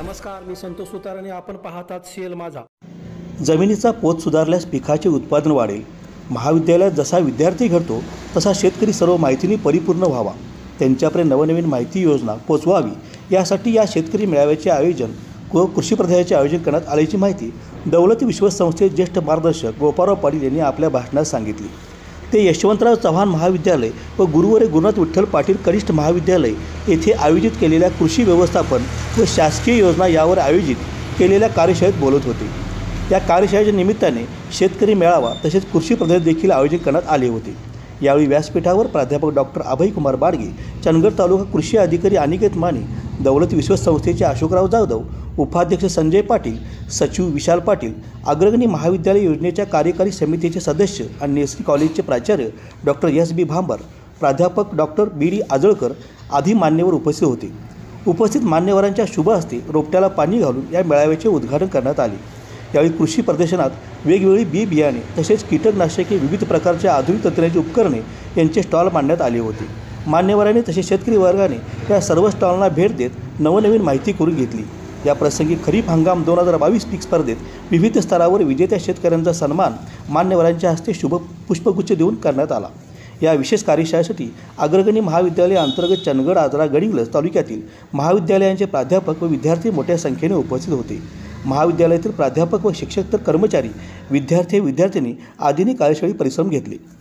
नमस्कार, मी संतोष सुतार आणि आपण पाहतात सीएल माझा. जमिनीचा पोत सुधारल्यास पिकाचे उत्पादन वाढेल. महाविद्यालयात जसा विद्यार्थी घडतो तसा शेतकरी सर्व माहितीने परिपूर्ण व्हावा, त्यांच्यापर्यंत नवनवीन माहिती योजना पोचवावी यासाठी या शेतकरी मेळाव्याचे आयोजन व कृषी प्रदर्शनाचे आयोजन करण्यात आल्याची माहिती दौलती विश्वास संस्थेचे ज्येष्ठ मार्गदर्शक गोपाळराव पाटील यांनी आपल्या भाषणात सांगितली. ते यशवंतराव चव्हाण महाविद्यालय व गुरुवारी गुरुनाथ विठ्ठल पाटील कनिष्ठ महाविद्यालय येथे आयोजित केलेल्या कृषी व्यवस्थापन व शासकीय योजना यावर आयोजित केलेल्या कार्यशाळेत बोलत होते. या कार्यशाळेच्या निमित्ताने शेतकरी मेळावा तसेच कृषी प्रदर्शन देखील आयोजित करण्यात आले होते. यावेळी व्यासपीठावर प्राध्यापक डॉक्टर अभयकुमार बाडगे, चंदगड तालुका कृषी अधिकारी अनिकेत माने, दौलती विश्वास संस्थेचे अशोकराव जाधव, उपाध्यक्ष संजय पाटील, सचिव विशाल पाटील, अग्रगणी महाविद्यालय योजनेच्या कार्यकारी समितीचे सदस्य आणि नेसरी कॉलेजचे प्राचार्य डॉक्टर एस.बी. भांबर, प्राध्यापक डॉक्टर बी.डी. आजळकर आदी मान्यवर उपस्थित होते. उपस्थित मान्यवरांच्या शुभ हस्ते रोपट्याला पाणी घालून या मेळाव्याचे उद्घाटन करण्यात आले. यावेळी कृषी प्रदर्शनात वेगवेगळी बियाणे तसेच कीटकनाशके, विविध प्रकारच्या आधुनिक तंत्रज्ञानाची उपकरणे यांचे स्टॉल मांडण्यात आले होते. मान्यवरांनी तसेच शेतकरी वर्गाने या सर्व स्टॉलना भेट देत नवनवीन माहिती करून घेतली. या प्रसंगी खरीप हंगाम 2022 पीक स्पर्धेत विविध स्तरावर विजेत्या शेतकऱ्यांचा सन्मान मान्यवरांच्या हस्ते शुभ पुष्पगुच्छ देऊन करण्यात आला. या विशेष कार्यशाळेसाठी अग्रगणी महाविद्यालय अंतर्गत चंदगड, आजरा, गडिंग्लज तालुक्यातील महाविद्यालयांचे प्राध्यापक व विद्यार्थी मोठ्या संख्येने उपस्थित होते. महाविद्यालयातील प्राध्यापक व शिक्षक तर कर्मचारी, विद्यार्थी, विद्यार्थिनी आदींनी कार्यशाळेत परिश्रम घेतले.